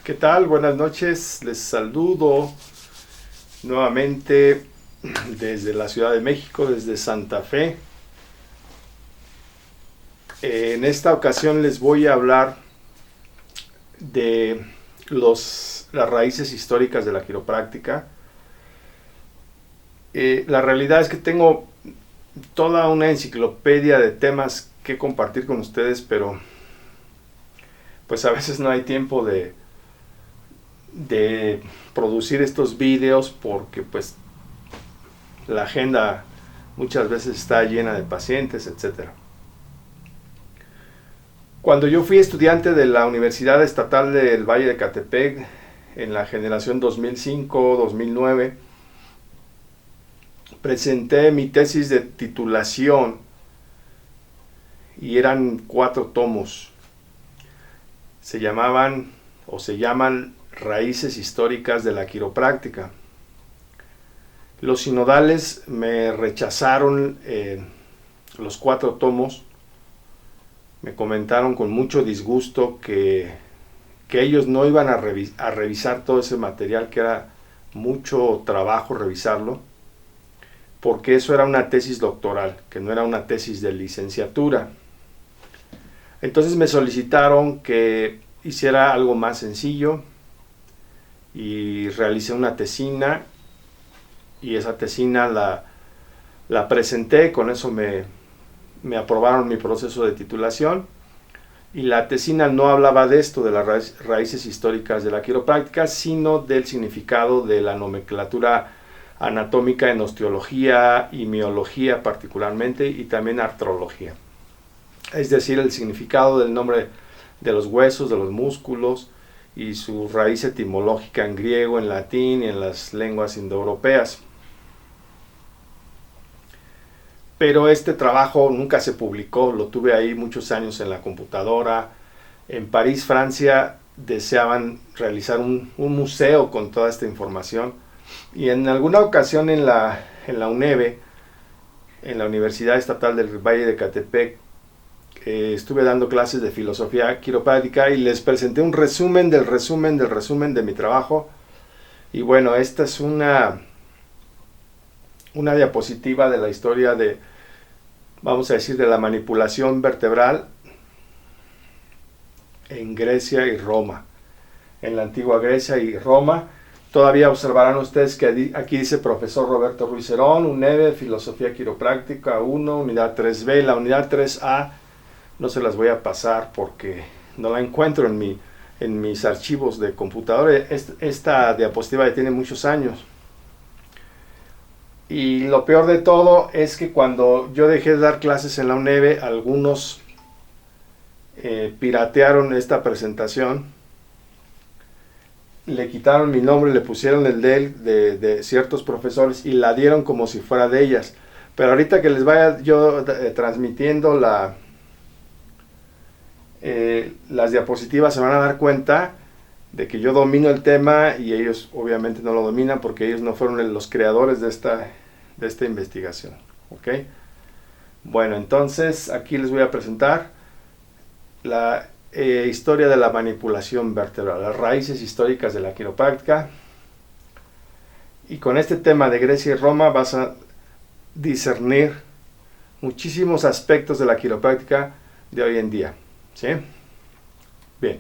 ¿Qué tal? Buenas noches. Les saludo nuevamente desde la Ciudad de México, desde Santa Fe. En esta ocasión les voy a hablar de las raíces históricas de la quiropráctica. La realidad es que tengo toda una enciclopedia de temas que compartir con ustedes, pero pues a veces no hay tiempo de producir estos vídeos porque pues la agenda muchas veces está llena de pacientes, etcétera. Cuando yo fui estudiante de la Universidad Estatal del Valle de Ecatepec en la generación 2005-2009, presenté mi tesis de titulación y eran 4 tomos. Se llaman Raíces históricas de la quiropráctica. Los sinodales me rechazaron los 4 tomos. Me comentaron con mucho disgusto que ellos no iban a revisar todo ese material, que era mucho trabajo revisarlo, porque eso era una tesis doctoral, que no era una tesis de licenciatura. Entonces me solicitaron que hiciera algo más sencillo y realicé una tesina, y esa tesina la presenté. Con eso me aprobaron mi proceso de titulación, y la tesina no hablaba de esto, de las raíces históricas de la quiropráctica, sino del significado de la nomenclatura anatómica en osteología y miología particularmente, y también artrología. Es decir, el significado del nombre de los huesos, de los músculos, y su raíz etimológica en griego, en latín y en las lenguas indoeuropeas. Pero este trabajo nunca se publicó, lo tuve ahí muchos años en la computadora. En París, Francia, deseaban realizar un museo con toda esta información, y en alguna ocasión en la UNEVE, en la Universidad Estatal del Valle de Ecatepec, estuve dando clases de filosofía quiropráctica y les presenté un resumen de mi trabajo. Y bueno, esta es una diapositiva de la historia de, vamos a decir, de la manipulación vertebral en Grecia y Roma. En la antigua Grecia y Roma, todavía observarán ustedes que aquí dice profesor Roberto Ruiz Herón, UNEVE, Filosofía Quiropráctica 1, unidad 3B. La unidad 3A no se las voy a pasar porque no la encuentro en mis archivos de computadora. Esta diapositiva ya tiene muchos años. Y lo peor de todo es que cuando yo dejé de dar clases en la UNEVE, algunos piratearon esta presentación, le quitaron mi nombre, le pusieron el de ciertos profesores y la dieron como si fuera de ellas. Pero ahorita que les vaya yo transmitiendo las diapositivas, se van a dar cuenta de que yo domino el tema y ellos obviamente no lo dominan, porque ellos no fueron los creadores de esta investigación. ¿Ok? Bueno, entonces aquí les voy a presentar la historia de la manipulación vertebral, las raíces históricas de la quiropráctica. Y con este tema de Grecia y Roma vas a discernir muchísimos aspectos de la quiropráctica de hoy en día. ¿Sí? Bien.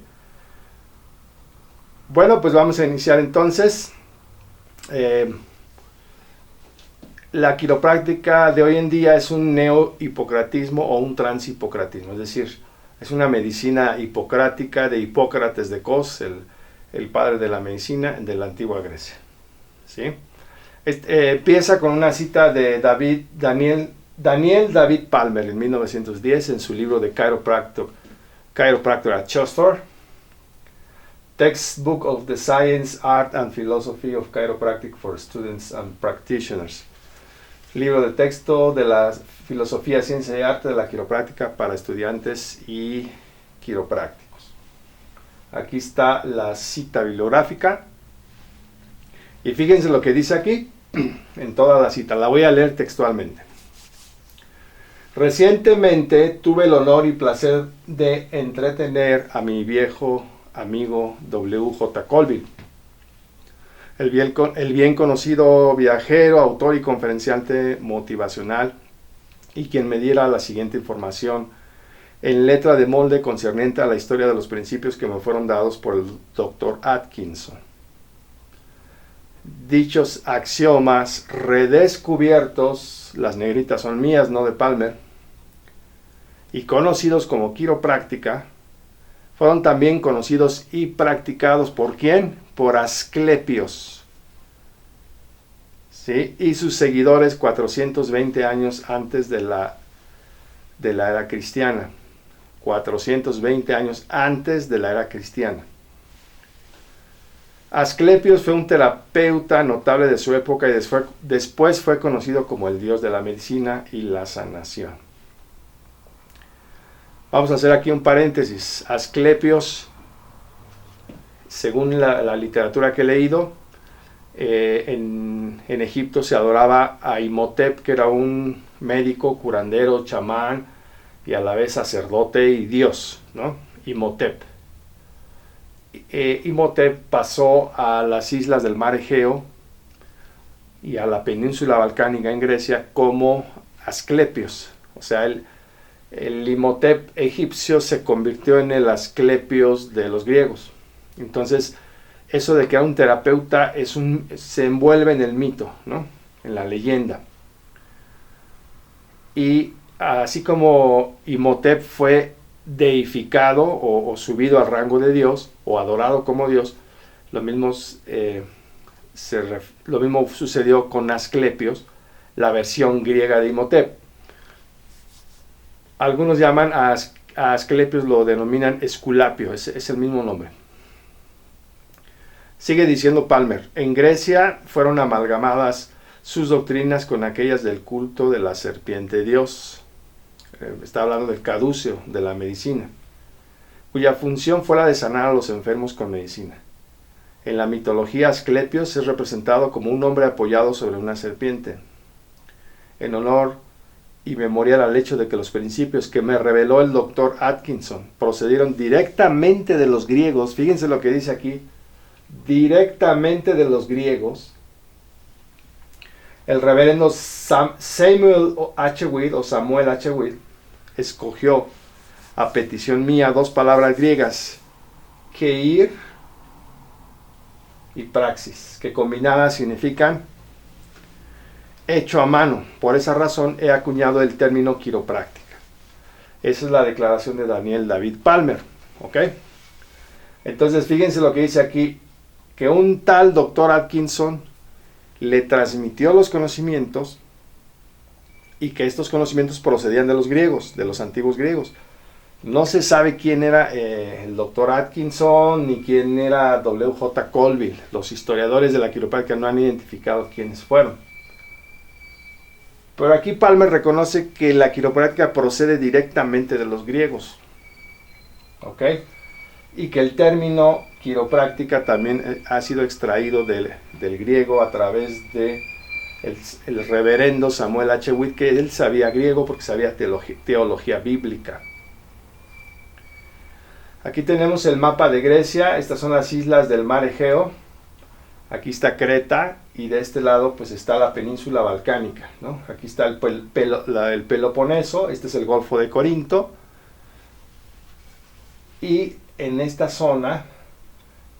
Bueno, pues vamos a iniciar entonces. La quiropráctica de hoy en día es un neo-hipocratismo o un transhipocratismo, es decir, es una medicina hipocrática de Hipócrates de Cos, el padre de la medicina de la antigua Grecia. ¿Sí? Empieza con una cita de Daniel David Palmer en 1910 en su libro de Chiropractor at Chostor, Textbook of the Science, Art and Philosophy of Chiropractic for Students and Practitioners. Libro de texto de la filosofía, ciencia y arte de la quiropráctica para estudiantes y quiroprácticos. Aquí está la cita bibliográfica. Y fíjense lo que dice aquí, en toda la cita. La voy a leer textualmente. Recientemente tuve el honor y placer de entretener a mi viejo amigo W.J. Colville, el bien conocido viajero, autor y conferenciante motivacional, y quien me diera la siguiente información en letra de molde concerniente a la historia de los principios que me fueron dados por el Dr. Atkinson. Dichos axiomas redescubiertos, las negritas son mías, no de Palmer, y conocidos como quiropráctica, fueron también conocidos y practicados ¿por quién? Por Asclepios, ¿sí? Y sus seguidores 420 años antes de la era cristiana. 420 años antes de la era cristiana. Asclepios fue un terapeuta notable de su época y después fue conocido como el dios de la medicina y la sanación. Vamos a hacer aquí un paréntesis. Asclepios, según la literatura que he leído, en Egipto se adoraba a Imhotep, que era un médico, curandero, chamán y a la vez sacerdote y dios, ¿no? Imhotep. Imhotep pasó a las islas del mar Egeo y a la península balcánica en Grecia como Asclepios. O sea, el Imhotep egipcio se convirtió en el Asclepios de los griegos. Entonces, eso de que era un terapeuta se envuelve en el mito, ¿no? En la leyenda. Y así como Imhotep fue deificado o subido al rango de Dios o adorado como Dios, lo mismo sucedió con Asclepios, la versión griega de Imhotep. Algunos llaman a Asclepios, lo denominan Esculapio, es el mismo nombre. Sigue diciendo Palmer, en Grecia fueron amalgamadas sus doctrinas con aquellas del culto de la serpiente dios. Está hablando del caduceo, de la medicina, cuya función fue la de sanar a los enfermos con medicina. En la mitología, Asclepios es representado como un hombre apoyado sobre una serpiente, en honor y memorial al hecho de que los principios que me reveló el Dr. Atkinson procedieron directamente de los griegos. Fíjense lo que dice aquí, directamente de los griegos. El reverendo Samuel H. Witt escogió a petición mía dos palabras griegas, keir y praxis, que combinadas significan hecho a mano. Por esa razón he acuñado el término quiropráctica. Esa es la declaración de Daniel David Palmer, ¿ok? Entonces fíjense lo que dice aquí, que un tal Dr. Atkinson le transmitió los conocimientos y que estos conocimientos procedían de los griegos, de los antiguos griegos. No se sabe quién era el Dr. Atkinson ni quién era W.J. Colville. Los historiadores de la quiropráctica no han identificado quiénes fueron. Pero aquí Palmer reconoce que la quiropráctica procede directamente de los griegos, ¿ok? Y que el término quiropráctica también ha sido extraído del griego a través de el reverendo Samuel H. Witt, que él sabía griego porque sabía teología bíblica. Aquí tenemos el mapa de Grecia. Estas son las islas del mar Egeo. Aquí está Creta y de este lado pues está la península balcánica, ¿no? Aquí está el Peloponeso. Este es el Golfo de Corinto. Y en esta zona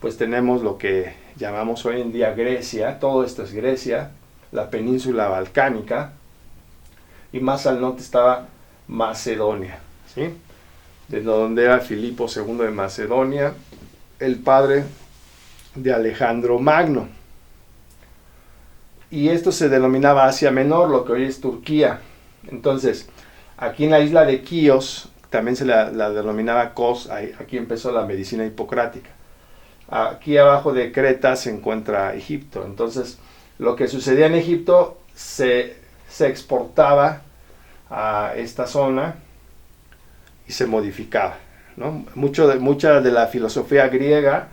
pues tenemos lo que llamamos hoy en día Grecia. Todo esto es Grecia, la península balcánica, y más al norte estaba Macedonia, ¿sí? De donde era Filipo II de Macedonia, el padre de Alejandro Magno. Y esto se denominaba Asia Menor, lo que hoy es Turquía. Entonces, aquí en la isla de Quíos, también se la denominaba Kos, aquí empezó la medicina hipocrática. Aquí abajo de Creta se encuentra Egipto. Entonces, lo que sucedía en Egipto se exportaba a esta zona y se modificaba, ¿no? Mucha de la filosofía griega,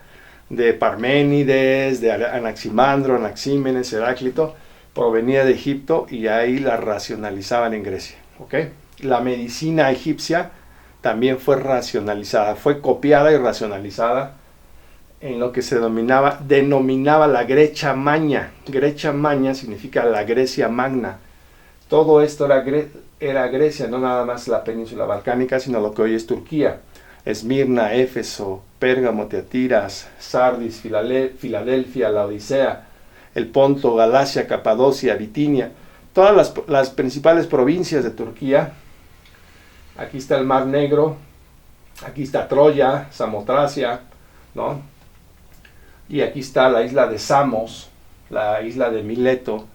de Parménides, de Anaximandro, Anaxímenes, Heráclito, provenía de Egipto y ahí la racionalizaban en Grecia, ¿ok? La medicina egipcia también fue racionalizada, fue copiada y racionalizada en lo que se denominaba la Grecia Magna. Grecia Magna significa la Grecia Magna. Todo esto era Grecia, no nada más la península balcánica, sino lo que hoy es Turquía. Esmirna, Éfeso, Pérgamo, Tiatiras, Sardis, Filadelfia, Laodicea, el Ponto, Galacia, Capadocia, Bitinia, todas las principales provincias de Turquía. Aquí está el Mar Negro, aquí está Troya, Samotracia, ¿no? Y aquí está la isla de Samos, la isla de Mileto,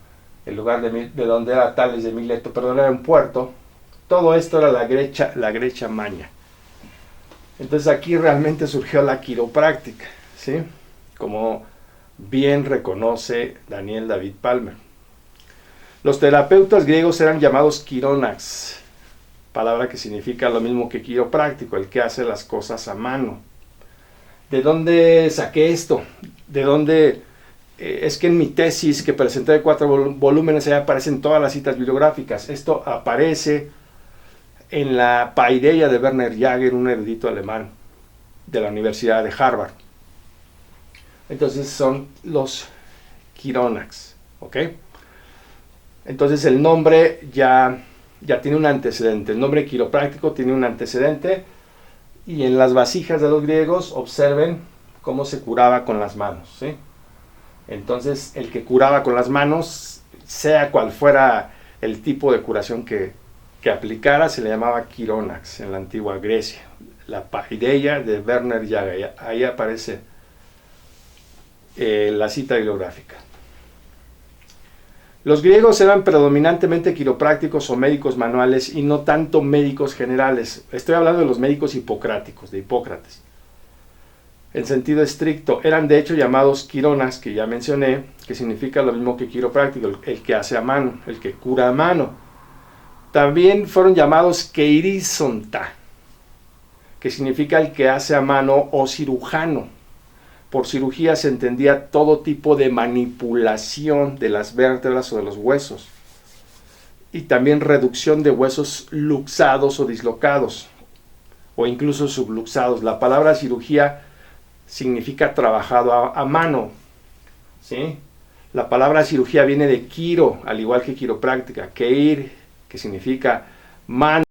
el lugar de donde era Tales de Mileto, pero no era un puerto. Todo esto era la Grecia Magna. Entonces aquí realmente surgió la quiropráctica, ¿sí? Como bien reconoce Daniel David Palmer. Los terapeutas griegos eran llamados quirónax, palabra que significa lo mismo que quiropráctico, el que hace las cosas a mano. ¿De dónde saqué esto? ¿De dónde? Es que en mi tesis que presenté de 4 volúmenes, ahí aparecen todas las citas bibliográficas. Esto aparece en la Paideia de Werner Jaeger, un erudito alemán de la Universidad de Harvard. Entonces son los quirónax, ¿ok? Entonces el nombre ya tiene un antecedente. El nombre quiropráctico tiene un antecedente, y en las vasijas de los griegos observen cómo se curaba con las manos, ¿sí? Entonces el que curaba con las manos, sea cual fuera el tipo de curación que aplicara, se le llamaba quirónax en la antigua Grecia. La Paideia de Werner Jaeger, ahí aparece la cita bibliográfica. Los griegos eran predominantemente quiroprácticos o médicos manuales y no tanto médicos generales. Estoy hablando de los médicos hipocráticos, de Hipócrates. En sentido estricto, eran de hecho llamados quirónax, que ya mencioné, que significa lo mismo que quiropráctico, el que hace a mano, el que cura a mano. También fueron llamados keirisonta, que significa el que hace a mano o cirujano. Por cirugía se entendía todo tipo de manipulación de las vértebras o de los huesos, y también reducción de huesos luxados o dislocados, o incluso subluxados. La palabra cirugía significa trabajado a mano, ¿sí? La palabra cirugía viene de quiro, al igual que quiropráctica, keir, que significa mano.